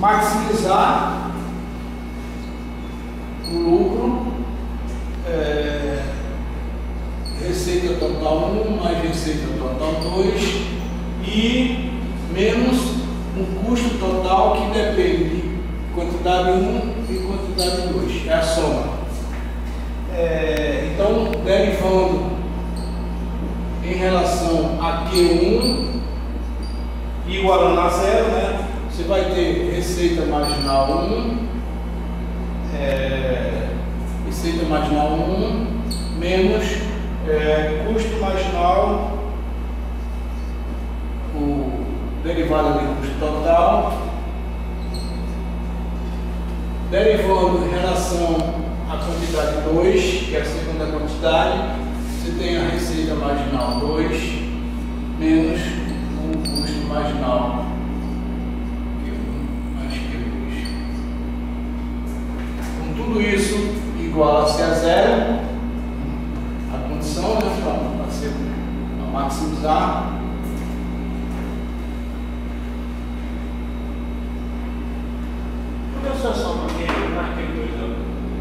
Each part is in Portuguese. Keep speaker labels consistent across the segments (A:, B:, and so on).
A: maximizar o lucro, receita total 1 mais receita total 2 e menos um custo total que depende de quantidade 1 e quantidade 2, é a soma. Então, derivando em relação a Q1 igualando a zero, né? Você vai ter receita marginal 1, receita marginal 1 menos custo marginal, o derivado de custo total, derivando em relação à quantidade 2, que é a segunda quantidade, você tem a receita marginal 2 menos o custo marginal mais Q2. Com tudo isso iguala-se a zero, a condição, né, para maximizar.
B: Por que você só marquei 2?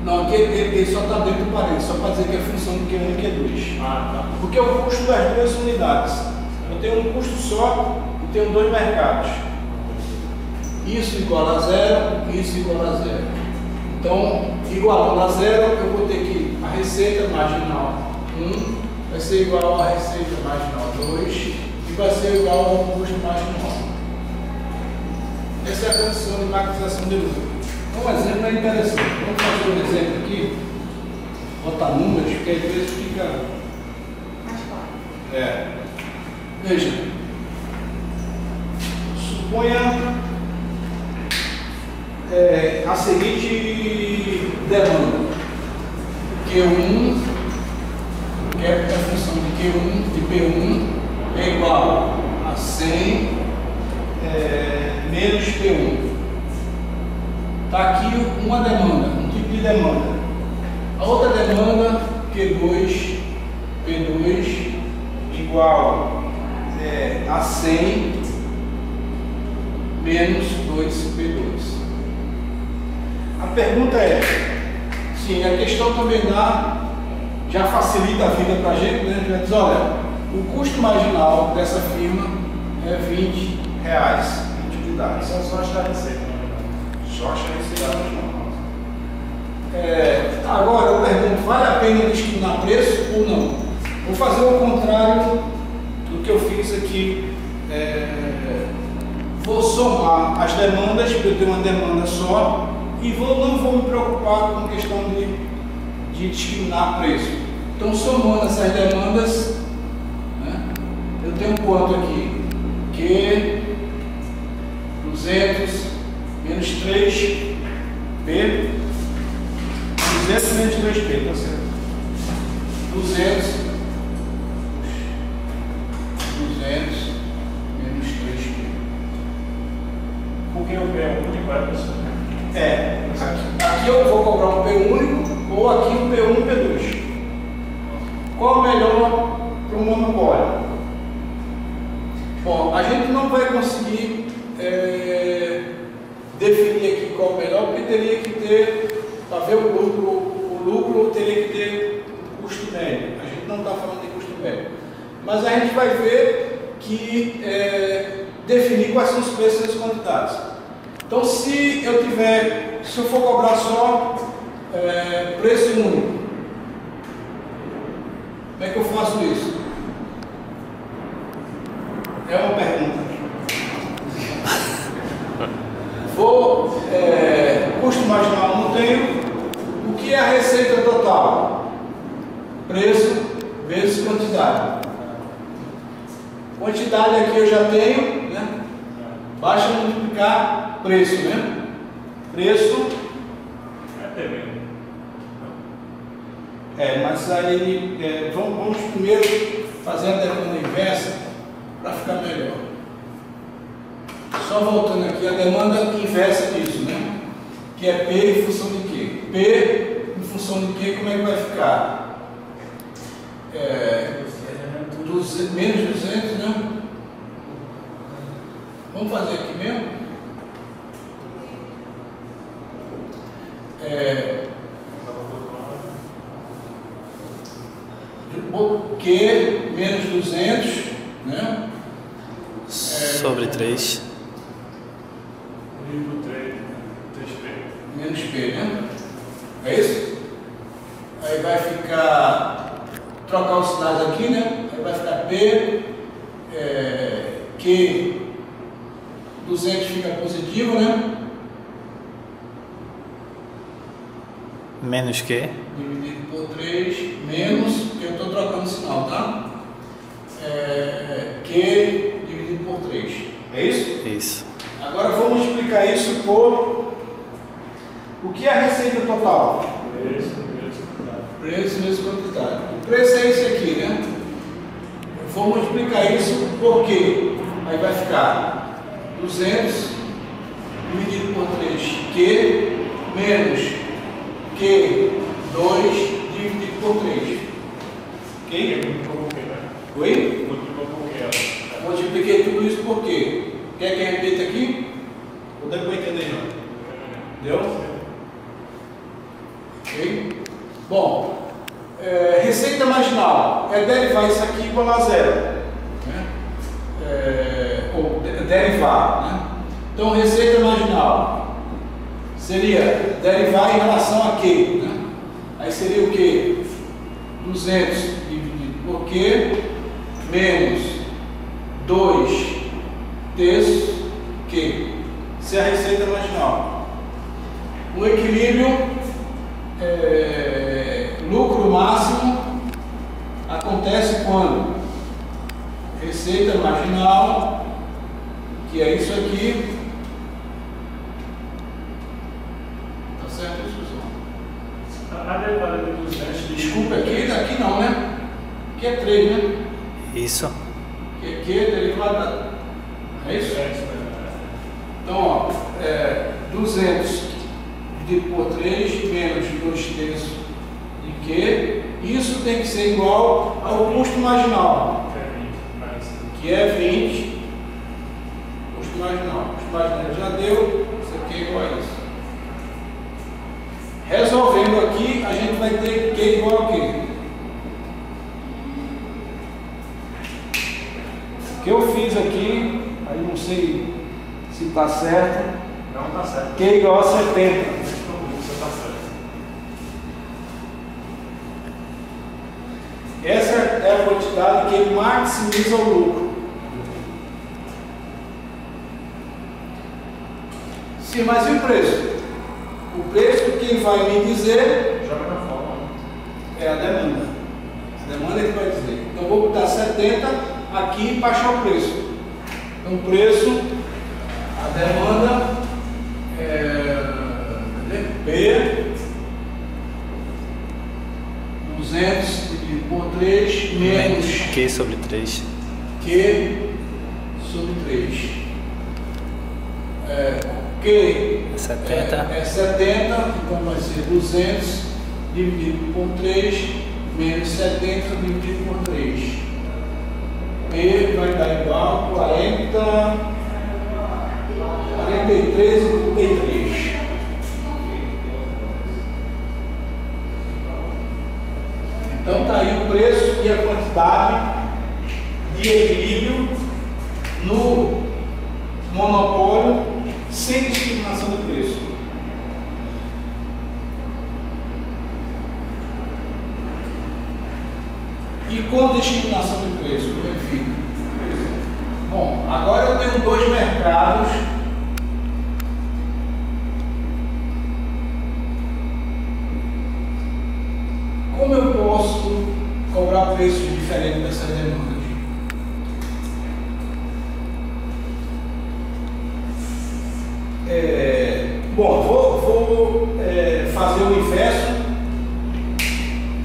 A: Não, aqui ele só está dentro do parênteses, só para dizer que é função de Q1 e Q2.
B: Tá.
A: Porque é o custo das duas unidades. Eu tenho um custo só e tenho dois mercados. Isso igual a zero, isso igual a zero. Então, igualando a zero, eu vou ter que a receita marginal 1 vai ser igual à receita marginal 2 e vai ser igual ao custo marginal. Essa é a condição de maximização de lucro. Um exemplo é interessante. Vamos fazer um exemplo aqui, botar números, porque às vezes fica
C: Mais claro.
A: Veja, suponha a seguinte demanda: Q1, que é a função de Q1, de P1, é igual a 100 menos P1. Está aqui uma demanda, um tipo de demanda. A outra demanda, Q2, P2, igual a 100 menos 2P2. A pergunta é, sim, a questão também já facilita a vida para a gente, né? Já diz, olha, o custo marginal dessa firma é R$20, 20 unidades.
B: Isso é só achar a receita.
A: Só achar a receita. Agora eu pergunto, vale a pena discriminar preço ou não? Vou fazer o contrário do que eu fiz aqui. Vou somar as demandas, porque eu tenho uma demanda só, e não vou me preocupar com a questão de discriminar preço. Então, somando essas demandas, né, eu tenho quanto aqui? Q 200 menos 3P, 200 menos 3P, tá certo? 200 menos 3P.
B: Porque o P é único, é pessoa.
A: Aqui eu vou cobrar um P único ou aqui um P1 e P2. Qual é o melhor para o monopólio? Bom, a gente não vai conseguir definir aqui qual é o melhor, porque teria que ter, para ver o lucro teria que ter um custo médio. A gente não está falando de custo médio. Mas a gente vai ver que definir quais são os preços das quantidades. Então, se eu for cobrar só preço único, como é que eu faço isso? É uma pergunta. Custo marginal não tenho. O que é a receita total? Preço vezes quantidade. Quantidade aqui eu já tenho, né? Basta multiplicar preço, né? Preço. Mas aí vamos primeiro fazer a demanda inversa para ficar melhor. Só voltando aqui, a demanda inversa disso, né? Que é P em função de quê? P em função de quê? Como é que vai ficar? Menos 200, né? Vamos fazer aqui mesmo? Q menos 200, né?
D: Sobre 3.
A: Menos P, né? É isso? Aí vai ficar, trocar os sinais aqui, né? Aí vai ficar P, Q, 200 fica positivo, né?
D: Menos Q.
A: Dividido por 3, menos, que eu estou trocando o sinal, tá? Q dividido por 3. É isso?
D: Isso.
A: Agora vamos multiplicar isso por o que é a receita total? Preço menos quantidade. O preço é esse aqui, né? Eu vou multiplicar isso por quê? Aí vai ficar 200 dividido por 3, Q menos Q2 dividido por 3. Ok? Oi? Multipliquei tudo isso por quê? Quer que eu repita aqui? Ou deu para entender não? Deu? Ok? Bom, receita marginal é derivar isso aqui igual a zero, né? Ou derivar, né? Então, receita marginal seria derivar em relação a Q, né? Aí seria o quê? 200 dividido por Q menos 2 terços Q. Isso é a receita marginal. O equilíbrio lucro máximo acontece quando receita marginal, que é isso aqui, tá certo isso, pessoal?
B: A derivada de 200.
A: Desculpa, aqui não, né? Aqui é 3, né?
D: Isso.
A: Aqui é derivada, é isso? Então, ó, 200 dividido por 3 menos 2 terços de Q, isso tem que ser igual ao custo marginal, que é 20, custo marginal. Custo marginal já deu, isso aqui é igual a isso. Resolvendo aqui, a gente vai ter Q igual a quê? O que eu fiz aqui, aí não sei se está certo.
B: Não está certo.
A: Q igual a 70. Essa é a quantidade que maximiza o lucro. Sim, mas e o preço? O preço, quem vai me dizer é a demanda. A demanda é que vai dizer. Então, vou botar 70 aqui para achar o preço. Então, o preço, a demanda P 200 dividido por 3 menos
D: Q sobre 3.
A: Q sobre 3. Q
D: 70.
A: É 70, então vai ser 200 dividido por 3 menos 70 dividido por 3. P vai dar igual a 43,33. Então está aí o preço e a quantidade de equilíbrio no monopólio sem discriminação de preço. E com discriminação de preço, enfim. Bom, agora eu tenho dois mercados. Como eu posso cobrar preços diferentes dessas demandas? Bom, vou fazer o inverso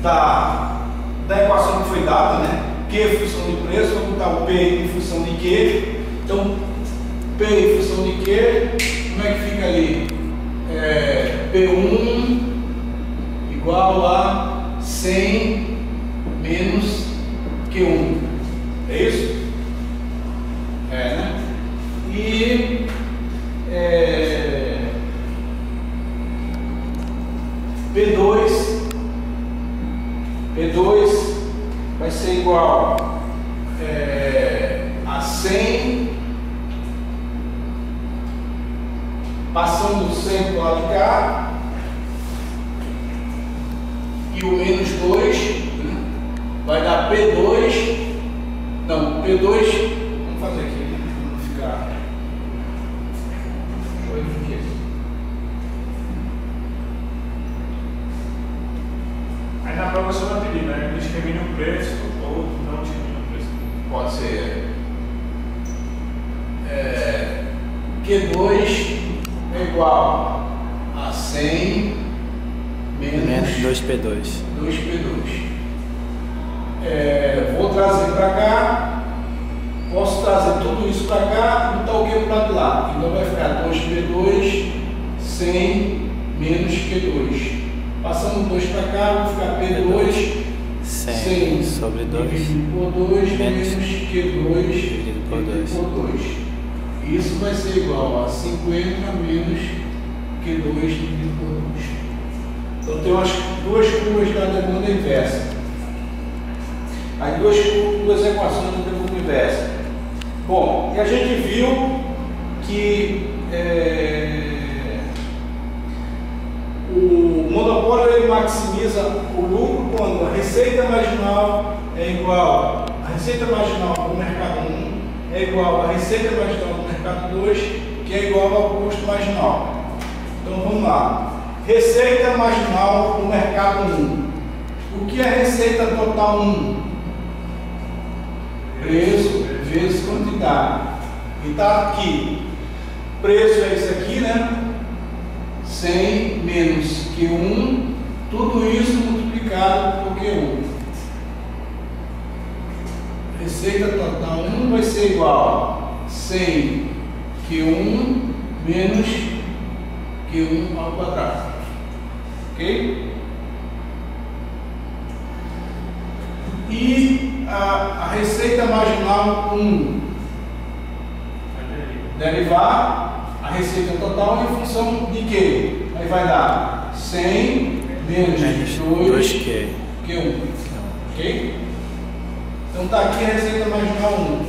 A: da equação que foi dada, né? Q em função de preço, vou botar o P em função de Q. Então, P em função de Q, como é que fica ali? P1 igual a 100 menos Q1. É isso? Né? P2 vai ser igual a 100, passando o 100 para o lado de cá, e o menos 2 vai dar P2, não, P2, vamos fazer aqui, né? Vamos ficar, deixa eu ver o que é isso.
B: Aí na prova você vai pedir, né? Discrimine o preço ou não discrimine o preço.
A: Pode ser Q2 é igual a 100 menos
D: 2P2.
A: 2P2. Vou trazer para cá, posso trazer tudo isso para cá e botar o Q para lá. Então vai ficar 2P2 100 menos Q2. Passando 2 para cá, vai ficar P2 100
D: sobre 2
A: dividido por 2 menos Q2
D: dividido por 2.
A: Isso vai ser igual a 50 menos Q2 dividido por 2. Então tem umas duas curvas da demanda inversa. As duas equações da demanda inversa. Bom, e a gente viu que o monopólio ele maximiza o lucro quando a receita marginal é igual, a receita marginal do mercado 1 é igual à receita marginal do mercado 2, que é igual ao custo marginal. Então vamos lá. Receita marginal do mercado 1. O que é a receita total 1? Preço vezes quantidade. E está aqui. Preço é isso aqui, né? 100 menos Q1, tudo isso multiplicado por Q1. Receita total 1 vai ser igual a 100 Q1 menos Q1 ao quadrado. Ok? E a receita marginal 1 derivar a receita total em função de quê? Aí vai dar 100 menos 2 Q1. Ok? Então está aqui a receita marginal 1.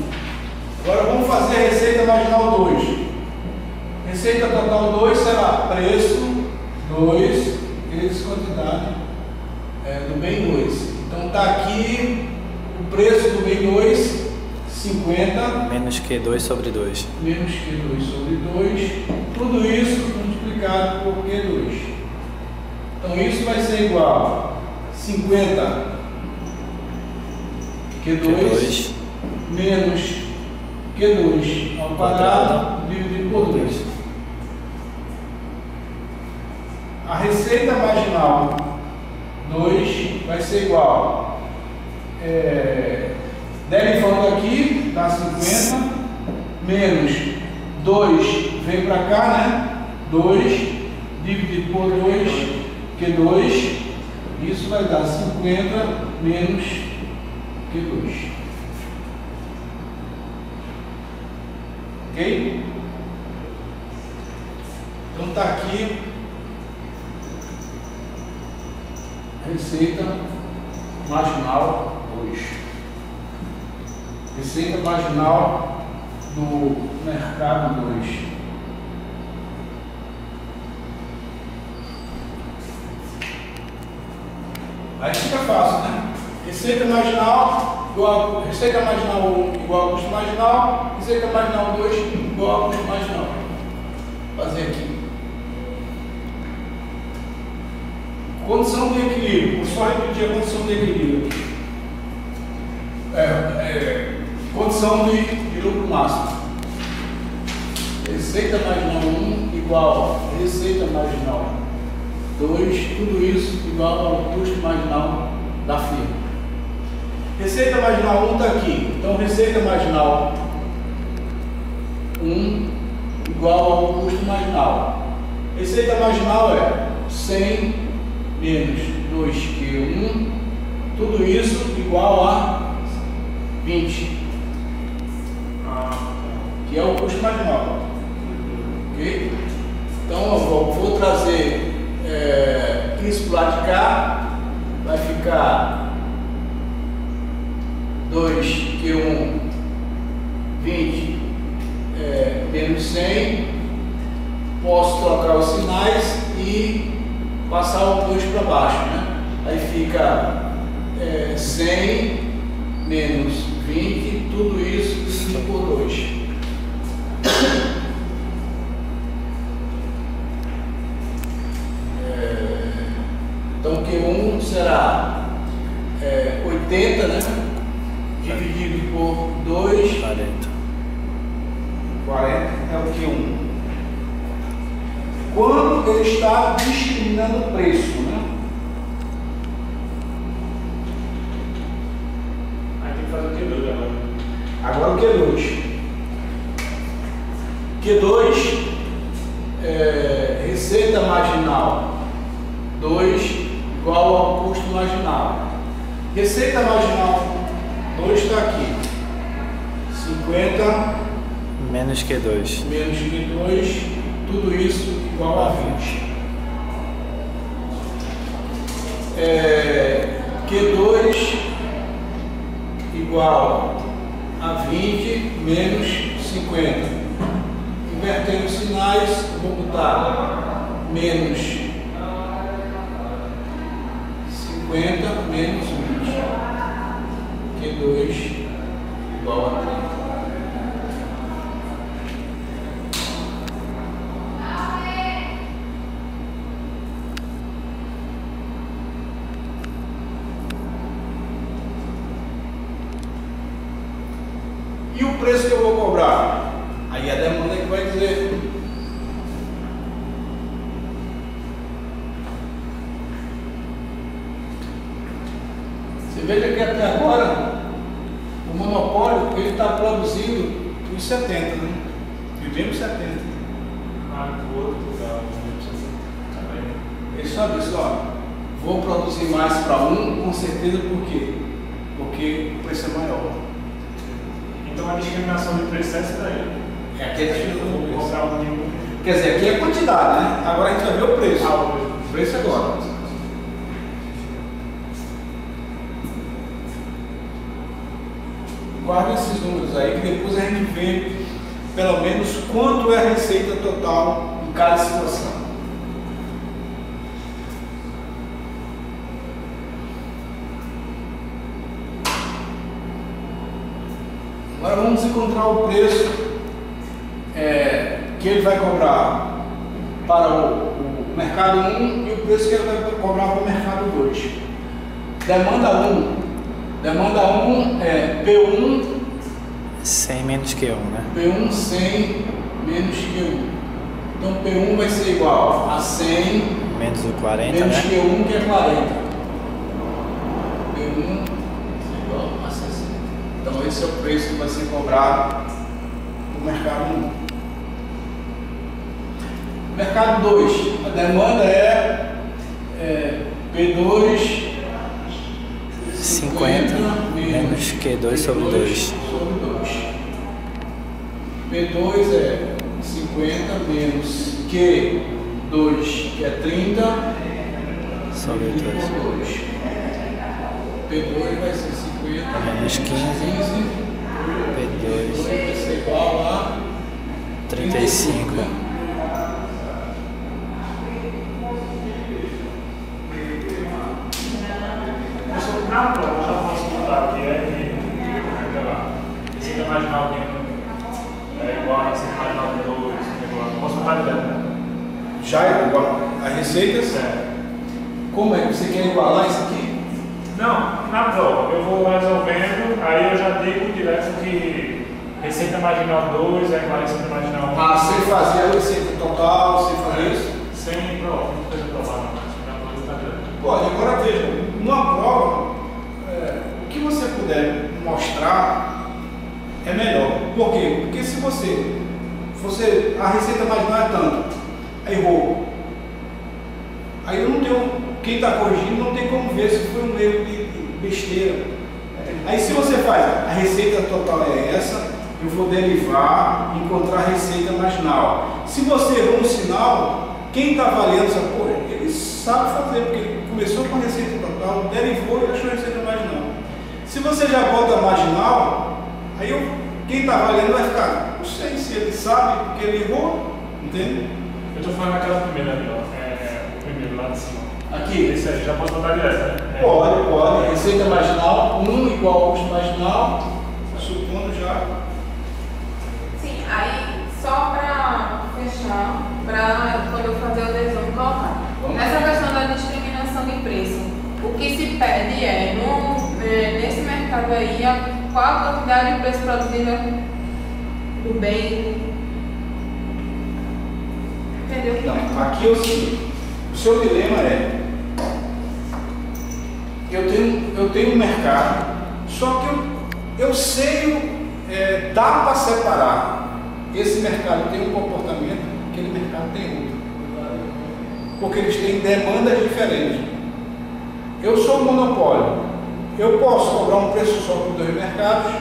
A: Agora vamos fazer a receita marginal 2. Receita total 2 será preço 2 vezes quantidade do bem 2. Então está aqui o preço do bem 2, 50
D: menos Q2 sobre 2.
A: Menos Q2 sobre 2. Tudo isso multiplicado por Q2. Então isso vai ser igual a 50 Q2 menos Q2 ao quadrado dividido por 2. A receita marginal 2 vai ser igual, derivando aqui, dá 50, menos 2 vem para cá, né? 2 dividido por 2, Q2, isso vai dar 50 menos Q2. Ok? Então está aqui receita marginal 2. Receita marginal do mercado 2. Aí fica fácil, né? Receita marginal igual a receita marginal 1 igual a custo marginal, receita marginal 2 igual a custo marginal. Vou fazer aqui. Condição de equilíbrio. Vou só repetir a condição de equilíbrio. Condição de lucro máximo. Receita marginal 1 igual a receita marginal 2, tudo isso igual ao custo marginal da firma. Receita marginal 1 está aqui. Então, receita marginal 1 igual ao custo marginal. Receita marginal é 100 menos 2Q1, tudo isso igual a 20, que é o custo marginal. Ok? Então eu vou trazer isso para o lado de cá, vai ficar 2Q1 20 menos 100. Posso trocar os sinais e passar o 2 para baixo, né? Aí fica 100 menos 20, tudo isso dividido por 2. Então Q1 será 80, né? Dividido por 2, 40 é o Q1. Quando ele está discriminando o preço, né?
B: Aí tem que fazer o Q2 agora.
A: Agora o Q2. Q2 receita marginal 2 igual ao custo marginal. Receita marginal 2 está aqui. 50
D: menos Q2.
A: Menos Q2, tudo isso igual a 20. Q2 igual a 20 menos 50. Invertendo os sinais, eu vou botar menos 50 menos 20. Q2 igual a 30. E o preço que eu vou cobrar? Aí a demanda é que vai dizer. Você veja que até agora o monopólio ele está produzindo os 70, né? Vivemos 70.
B: O outro lugar,
A: Ele só disse, ó, vou produzir mais para um, com certeza, por quê? Porque o preço é maior.
B: Então a discriminação de preço é essa daí.
A: É aqui a discriminação do preço.
B: Comprar um mínimo.
A: Quer dizer, aqui é a quantidade, né? Agora a gente vai ver o preço.
B: O
A: preço agora. Guarda esses números aí, que depois a gente vê pelo menos quanto é a receita total em cada situação. Agora vamos encontrar o preço que ele vai cobrar para o mercado 1 e o preço que ele vai cobrar para o mercado 2. Demanda 1 é P1
D: 100 menos Q1, né?
A: P1 100 menos Q1. Então P1 vai ser igual a 100
D: menos o 40,
A: menos
D: né?
A: Q1, que é 40. P1 igual a 60. Então esse é o preço que vai ser cobrado no mercado 1. Mercado 2, a demanda é P2
D: 50 menos Q2 sobre 2.
A: P2 é 50 menos Q2, que é 30,
D: sobre 2.
A: P2 vai ser 50
D: menos 15. P2
A: vai ser igual a
D: 35.
B: Na prova, eu já posso botar aqui, receita marginal é igual a receita marginal de 2, posso botar dentro?
A: Já é igual a receitas? Como é que você quer igualar isso aqui?
B: Não, na prova, eu vou resolvendo, aí eu já digo direto que receita marginal 2 é igual a receita marginal 1.
A: Ah, sem fazer a receita total, sem fazer isso?
B: Sem prova, não precisa provar não.
A: Pode, agora veja, numa prova, o que você puder mostrar é melhor. Por quê? Porque se a receita marginal é tanto, aí errou. Aí eu não tenho, quem está corrigindo não tem como ver se foi um erro de besteira. Aí se você faz, a receita total é essa, eu vou derivar, encontrar a receita marginal. Se você errou um sinal, quem está avaliando essa porra, ele sabe fazer, porque ele começou com a receita total, derivou e achou a receita marginal. Se você já bota marginal, aí quem está avaliando vai ficar, não sei se ele sabe, porque ele errou, entende?
B: Eu estou falando aquela primeira ali, ó. O primeiro lá de cima.
A: Aqui.
B: Esse aí, já posso botar direto, né?
A: Pode. Receita marginal, 1 igual ao custo marginal, supondo já.
C: Sim, aí só para fechar, para quando eu fazer o adesão colocar. Nessa questão da discriminação de preço, o que se pede nesse mercado aí, qual a quantidade de preço produzida do bem. Entendeu?
A: Não, aqui eu sei. O seu dilema é: eu tenho um mercado, só que eu sei, dá para separar. Esse mercado tem um comportamento, aquele mercado tem outro. Porque eles têm demandas diferentes. Eu sou um monopólio. Eu posso cobrar um preço só para 2 mercados,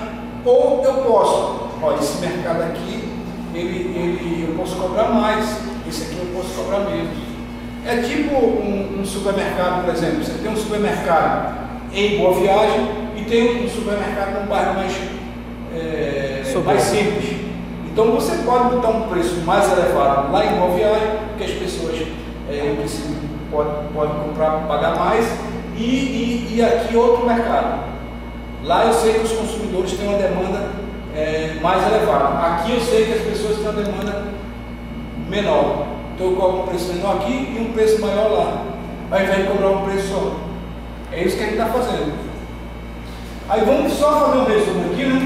A: ou eu posso, olha, esse mercado aqui, eu posso cobrar mais, esse aqui eu posso cobrar menos. É tipo um supermercado, por exemplo. Você tem um supermercado em Boa Viagem e tem um supermercado num bairro mais simples. Então você pode botar um preço mais elevado lá em Boa Viagem, porque as pessoas podem comprar, pagar mais, e aqui outro mercado. Lá eu sei que os consumidores têm uma demanda mais elevada. Aqui eu sei que as pessoas têm uma demanda menor. Então eu cobro um preço menor aqui e um preço maior lá, ao invés de cobrar um preço só. É isso que a gente está fazendo. Aí vamos só fazer um resumo aqui, né?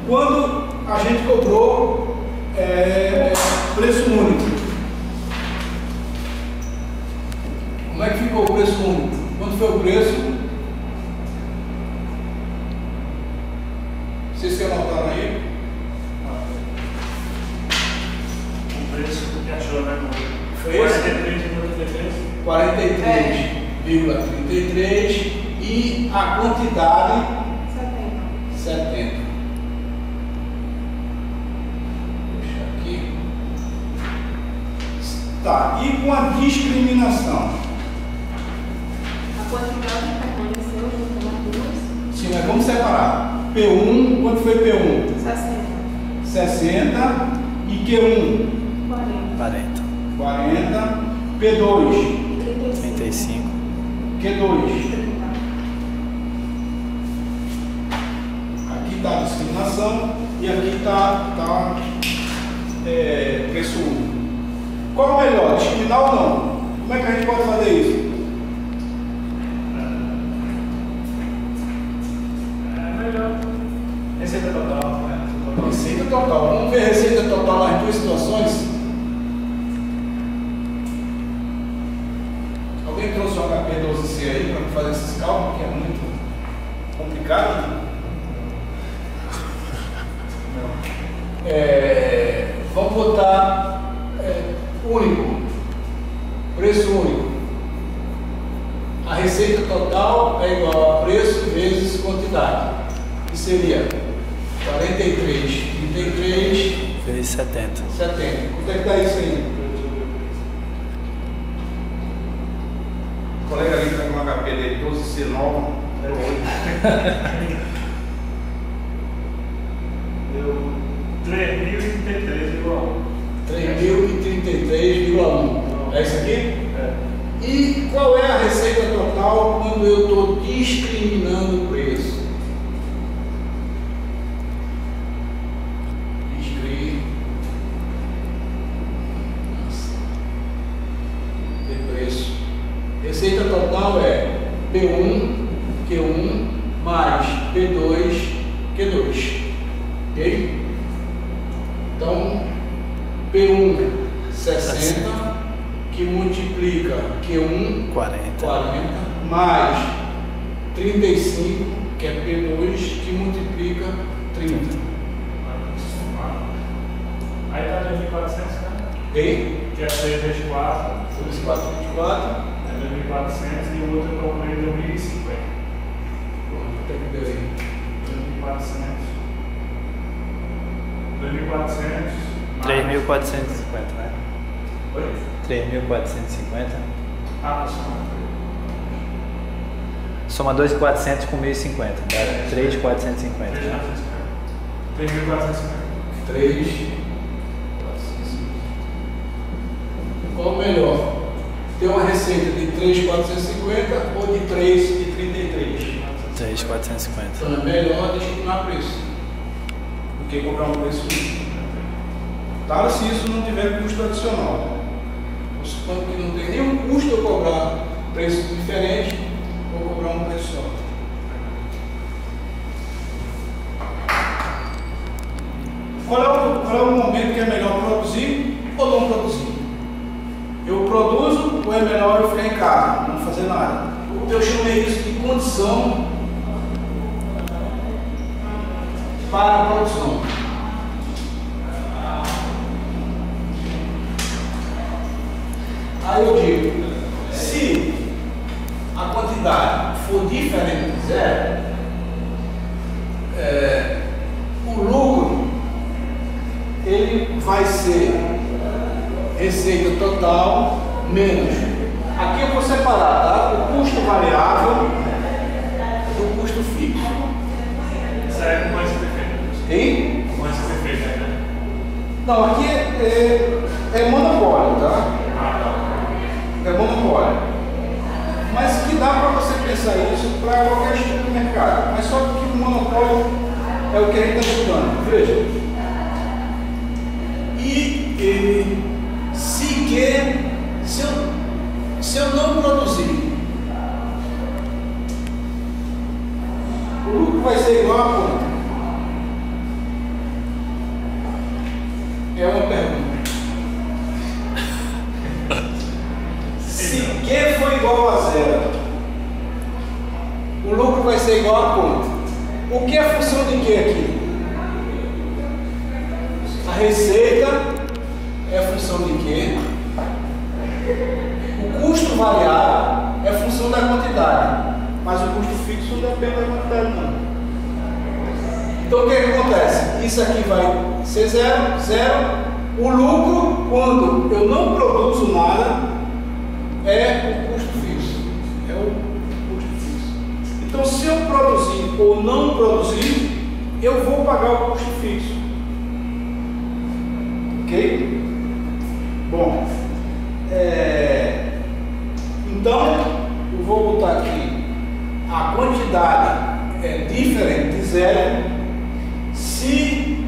A: Quando a gente cobrou preço único, como é que ficou o preço único? Quanto foi o preço? Vocês que anotaram aí?
B: O preço que achou, né?
A: Foi esse? 43,33 e a quantidade 70. Deixa aqui. Tá, e com a discriminação?
C: A quantidade permaneceu junto nas duas?
A: Sim, mas vamos separar. P1, quanto foi P1? 60 e Q1? 40. P2?
D: 35.
A: Q2? Aqui está a discriminação e aqui está preço único. Qual é o melhor? Discriminar ou não? Como é que a gente pode fazer isso?
B: Melhor. Receita total, né?
A: Receita total. Vamos ver a receita total nas duas situações? Alguém trouxe o HP 12C aí para fazer esses cálculos, que é muito complicado? Não. Vamos botar único, preço único. A receita total é igual a preço vezes quantidade, que seria 43, 33
D: vezes 70.
A: 70. Quanto é que dá isso aí? O colega ali está com um HP dele 12C9, 08.
B: Deu 3.033,1.
A: 3.033,1. É isso aqui? É. E qual é a receita total quando eu estou discriminando o preço? Receita total é P1, Q1 mais P2, Q2. Ok? Então, P1, 60, que multiplica Q1, 40, mais 35, que é P2, que multiplica 30.
B: Aí está 2.400, né?
A: Ok?
B: Que é 6 vezes 4.
A: 424.
B: 2.400 e o outro eu comprei 2.050.
A: Quanto é que deu aí?
B: 2.400.
D: 3.450, né?
B: Oi?
D: 3.450.
B: Ah, soma.
D: Soma 2.400 com 1.050. Dá 3.450.
B: 3.450.
A: 3. Qual o melhor? Ter uma receita de 3.450 ou de 3.33?
D: 3.450.
A: Então é melhor destinar preço do que cobrar um preço único. Claro, se isso não tiver custo adicional. Supondo que não tem nenhum custo eu cobrar preço diferente ou cobrar um preço só. Qual é o momento que é melhor produzir ou não produzir? Eu produzo ou é melhor eu ficar em casa, não fazer nada? Eu chamei isso de condição para a produção. Aí eu digo, se a quantidade for diferente de zero, o lucro ele vai ser receita total menos. Aqui eu vou separar, tá? O custo variável do custo fixo.
B: Isso é com esse defeito.
A: Hein?
B: Com esse defeito, né?
A: Não, aqui é monopólio, tá? É monopólio. Mas que dá para você pensar isso para qualquer estudo do mercado. Mas só que o monopólio é o que a gente está estudando. Veja. Se eu não produzir, o lucro vai ser igual a quanto? É uma pergunta. Se Q for igual a zero, o lucro vai ser igual a quanto? O que é a função de Q aqui? A receita é a função de Q. O custo variável é a função da quantidade. Mas o custo fixo não depende da quantidade, não. Então o que acontece? Isso aqui vai ser zero, zero. O lucro, quando eu não produzo nada, é o custo fixo. É o custo fixo. Então, se eu produzir ou não produzir, eu vou pagar o custo fixo. Ok? Bom, então eu vou botar aqui a quantidade é diferente de zero se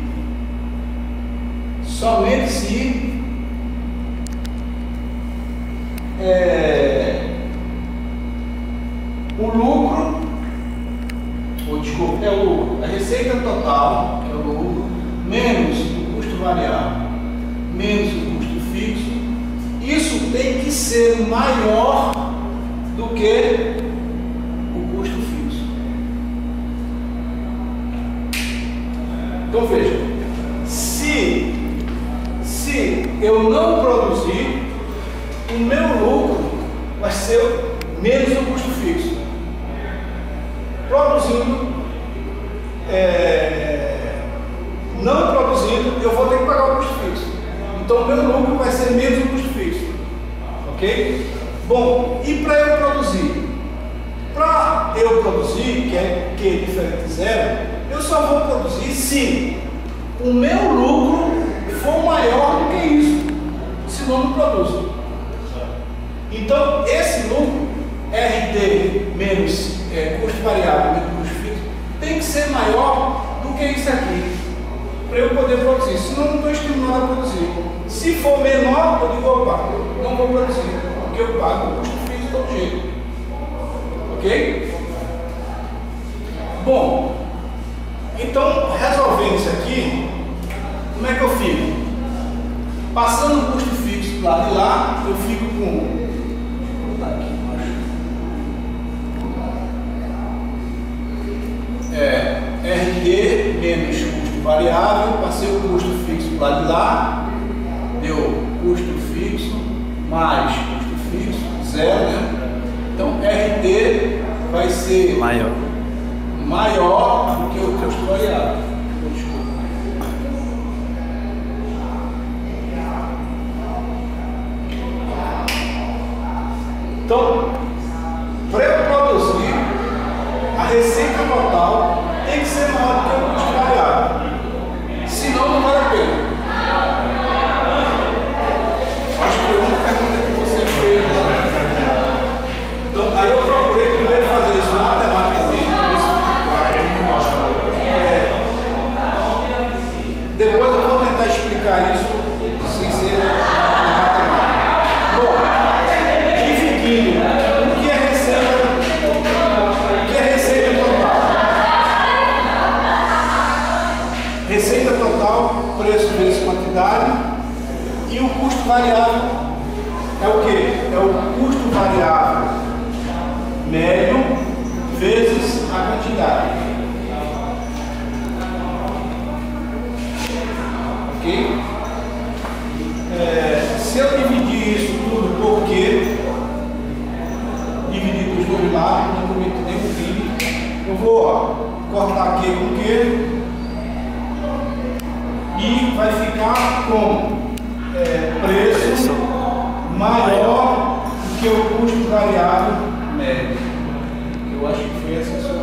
A: somente se o lucro, ou desculpa, é o lucro, a receita total, que é o lucro, menos o custo variável, menos o custo fixo, isso tem que ser maior do que o custo fixo. Então veja, se eu não produzir, o meu lucro vai ser menos o custo fixo. Produzindo, não produzindo, eu vou ter que pagar o custo fixo. Então o meu lucro vai ser menos o custo fixo. Ok? Bom, e para eu produzir? Para eu produzir, que é diferente de zero, eu só vou produzir se o meu lucro for maior do que isso. Senão não produzo. Então esse lucro, RT menos custo variável menos custo fixo, tem que ser maior do que isso aqui, para eu poder produzir, senão não estou estimulado a produzir. Se for menor, eu digo, opa, não vou produzir, porque eu pago o custo fixo de todo jeito. Ok? Bom, então, resolvendo isso aqui, como é que eu fico? Passando o custo fixo do lado de lá, eu fico com... Vou botar aqui embaixo. RD menos custo variável, passei o custo fixo do lado de lá, deu custo fixo mais custo fixo, zero, né? Então RD vai ser maior do que o custo variável. Então, para eu produzir, a receita total tem que ser maior do que o custo variável. Senão, não vale a pena. Acho que foi uma pergunta que você fez. Então, aí eu procurei primeiro fazer isso matematicamente. Depois eu vou tentar explicar isso sem ser matemática. Bom, dividindo o que é receita total. Receita total, preço vezes quantidade. E o custo variável é o quê? É o custo variável médio vezes a quantidade. Ok? Se eu dividir isso tudo por Q, dividir dos dois lados, não comento nenhum fim, eu vou cortar Q com Q e vai ficar com preço maior do que o custo variável médio. Eu acho que foi essencial.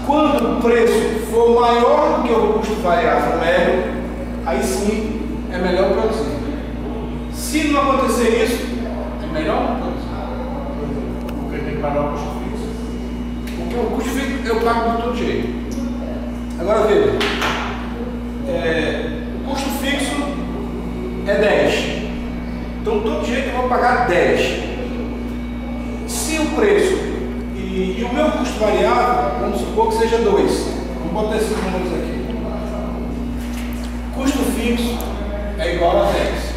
A: Quando o preço for maior do que o custo variável médio, aí sim é melhor produzir. Se não acontecer isso, é melhor não produzir.
B: Porque tem que pagar o custo fixo.
A: Porque o custo fixo eu pago de todo jeito. Agora veja, o custo fixo é 10. Então, todo jeito eu vou pagar 10. Se o preço e o meu custo variável, vamos supor que seja 2. Vamos botar esses números aqui. Custo fixo é igual a 10.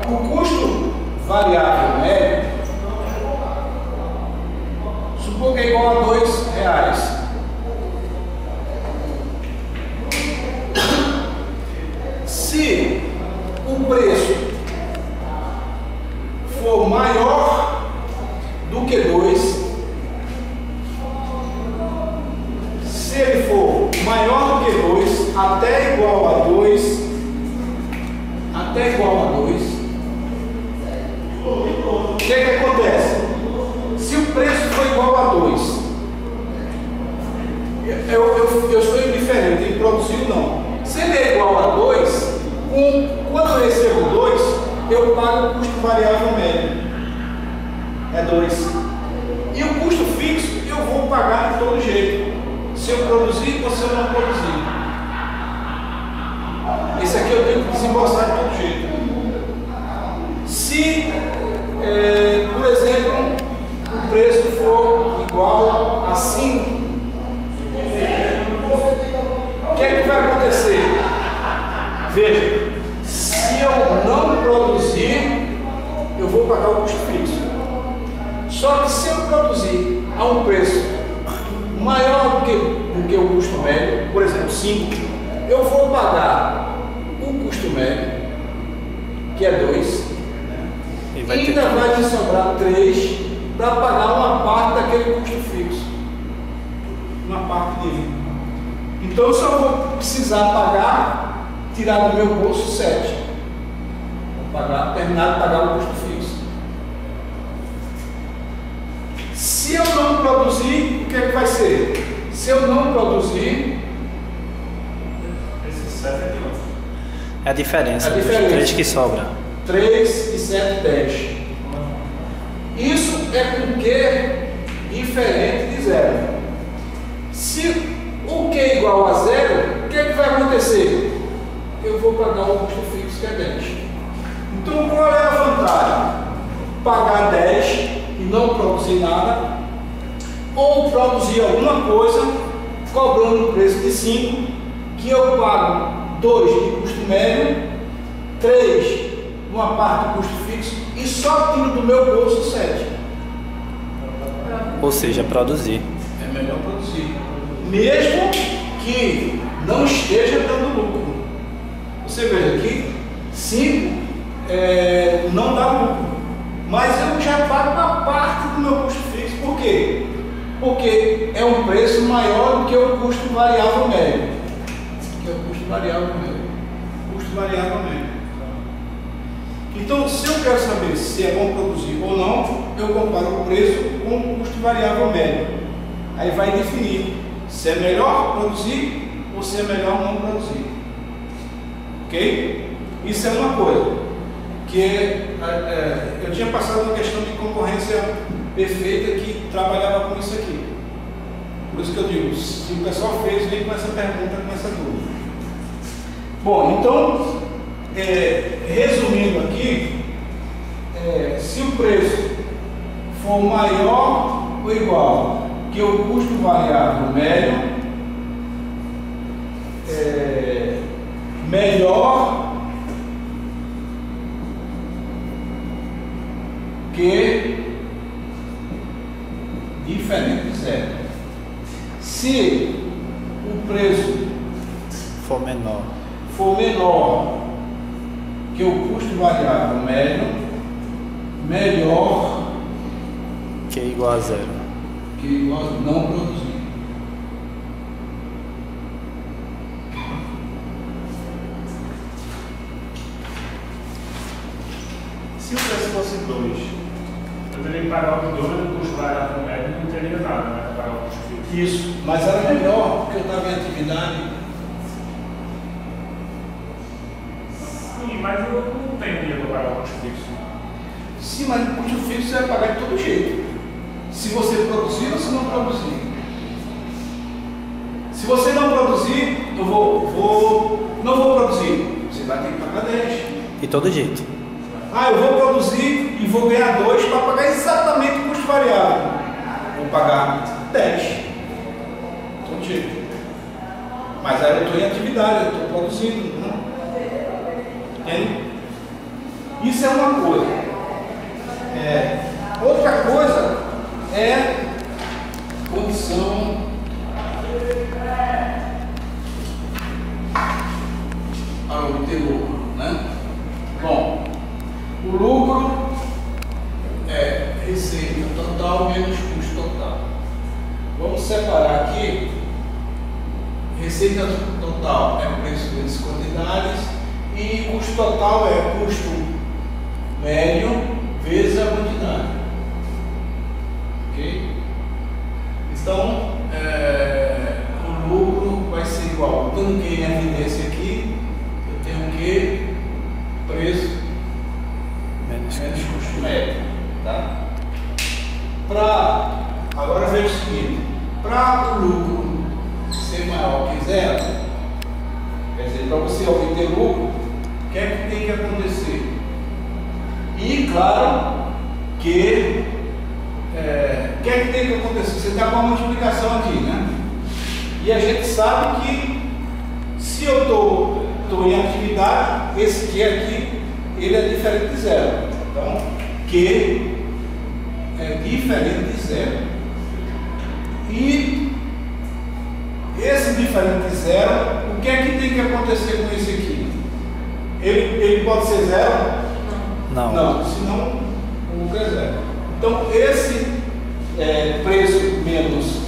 A: O custo variável médio, supor que é igual a R$2. Se o preço for maior do que 2, se ele for maior do que 2, até igual a 2, o que acontece? Se o preço for igual a 2, eu sou indiferente em produzir ou não. Se ele é igual a 2, quando eu recebo 2, eu pago o custo variável médio. É 2. E o custo fixo eu vou pagar de todo jeito. Se eu produzir ou se eu não produzir. Esse aqui eu tenho que desembolsar de todo jeito. Se, por exemplo, o preço for igual a 5, o que é que vai acontecer? Veja, se eu não produzir, eu vou pagar o custo fixo. Só que se eu produzir a um preço maior do que o custo médio, por exemplo, 5, eu vou pagar o custo médio, que é 2, e ainda vai me sobrar 3 para pagar uma parte daquele custo fixo. Uma parte dele. Então eu só vou precisar pagar, tirar do meu bolso 7. Vou terminar de pagar o custo fixo. Se eu não produzir, o que é que vai ser? Se eu não produzir,
B: esse 7 é de onde?
D: É a diferença.
A: É a diferença.
D: 3 que sobra.
A: 3 e 7, 10. Isso é com Q diferente de 0. Se o Q é igual a 0, o que é que vai acontecer? Eu vou pagar o custo fixo, que é 10. Então, qual é a vantagem? Pagar 10 e não produzir nada, ou produzir alguma coisa, cobrando um preço de 5, que eu pago 2 de custo médio, 3 uma parte do custo fixo e só tiro do meu bolso 7.
D: Ou seja, produzir.
A: É melhor produzir, mesmo que não esteja dando lucro. Você veja aqui, 5 não dá lucro, mas eu já pago uma parte do meu custo fixo. Por quê? Porque é um preço maior do que o custo variável médio. Que é o custo variável médio. Então, se eu quero saber se é bom produzir ou não, eu comparo o preço com o custo variável médio. Aí vai definir se é melhor produzir ou se é melhor não produzir. Ok? Isso é uma coisa que eu tinha passado uma questão de concorrência perfeita que trabalhava com isso aqui. Por isso que eu digo, se o pessoal fez, vem com essa pergunta, com essa dúvida. Bom, então, resumindo aqui, se o preço for maior ou igual que o custo variável médio, melhor que diferente de zero. Se o preço
D: For menor.
A: for menor que o custo variável médio, melhor
D: Que é igual a zero.
A: que nós não produzimos.
B: Se o preço fosse 2, eu teria que pagar o dobro do custo variável médio e não teria nada, né? Pagar o custo fixo.
A: Isso, mas era melhor porque eu estava em atividade.
B: Sim, mas eu não tenho dinheiro para pagar o custo fixo.
A: Sim, mas o custo fixo você vai pagar de todo jeito. Se você produzir ou se não produzir. Se você não produzir, eu não vou produzir. Você vai ter que pagar 10.
D: De todo jeito.
A: Ah, eu vou produzir e vou ganhar 2 para pagar exatamente o custo variável. Vou pagar 10. Todo jeito. Mas aí eu estou em atividade, eu estou produzindo. Né? Entende? Isso é uma coisa. Outra coisa é condição para obter lucro, né? Bom, o lucro é receita total menos custo total. Vamos separar aqui. Receita total é preço vezes quantidades e custo total é custo médio vezes a quantidade. Ok? Então, o lucro vai ser igual. Dando que em evidência aqui, eu tenho que preço menos custo médio. Tá? Agora veja o seguinte: para o lucro ser maior que zero, quer dizer, para você obter lucro, o que é que tem que acontecer? E claro que o que é que tem que acontecer? Você está com uma multiplicação aqui, né? E a gente sabe que se eu estou em atividade, esse Q aqui, ele é diferente de zero. Então, Q é diferente de zero. E esse diferente de zero, o que é que tem que acontecer com esse aqui? Ele pode ser zero?
D: Não.
A: Não, senão o lucro é zero. Então, esse preço menos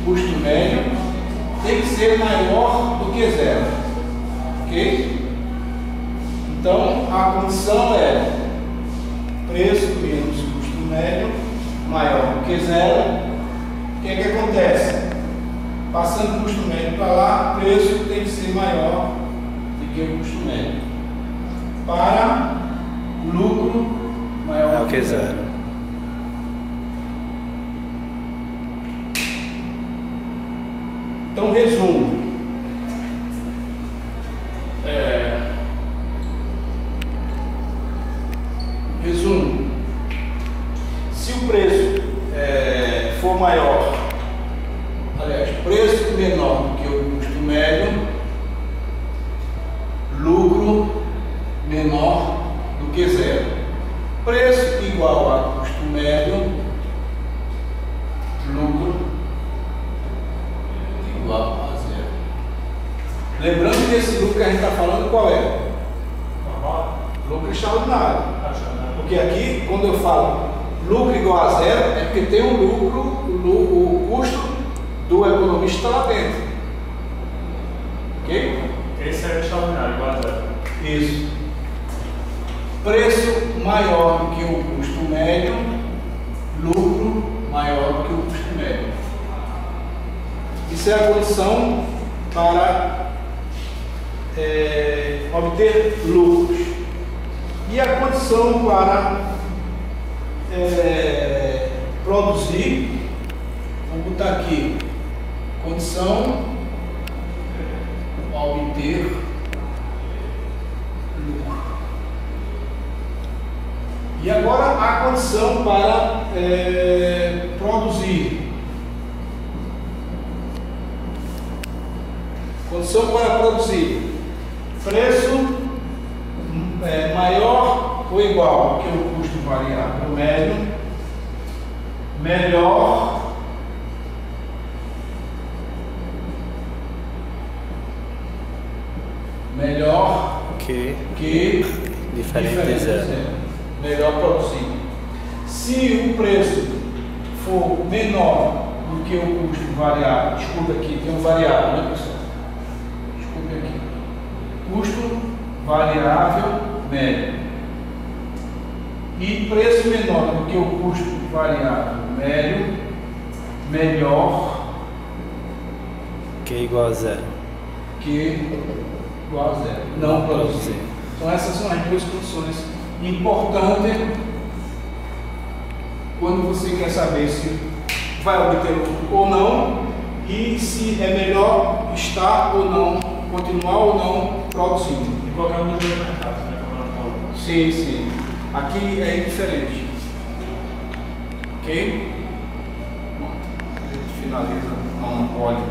A: custo médio tem que ser maior do que zero. Ok? Então, a condição é preço menos custo médio maior do que zero. O que é que acontece? Passando o custo médio para lá, o preço tem que ser maior do que o custo médio. Para lucro maior do que zero. Então, resumo. Se o preço for maior, aliás, preço menor do que o custo médio, lucro menor do que zero. Preço igual a custo médio, lucro igual a zero. Lembrando que esse lucro que a gente está falando qual é? Lucro extraordinário. Porque aqui, quando eu falo lucro igual a zero, é porque tem um lucro, o custo do economista está lá dentro. Ok?
B: Esse é extraordinário, igual a zero.
A: Isso. Preço maior do que o custo médio, lucro maior do que o custo médio. Isso é a condição para obter lucros. E a condição para produzir, vamos botar aqui, condição para obter lucro. E agora a condição para produzir. Condição para produzir. Preço maior ou igual que o custo variável médio, melhor que
D: diferente de zero.
A: Melhor produzir. Se o preço for menor do que o custo variável, desculpa aqui, tem um variável, né, pessoal? Desculpa aqui. Custo variável médio. E preço menor do que o custo variável médio, melhor
D: Que é igual a zero.
A: que igual a zero. Não produzir. Então essas são as duas condições importantes quando você quer saber se vai obter lucro ou não e se é melhor estar ou não, continuar ou não produzindo.
B: E qualquer um dos dois mercados, né? Como ela falou.
A: Sim, sim. Aqui é indiferente. Ok? Bom, a gente finaliza. Não pode.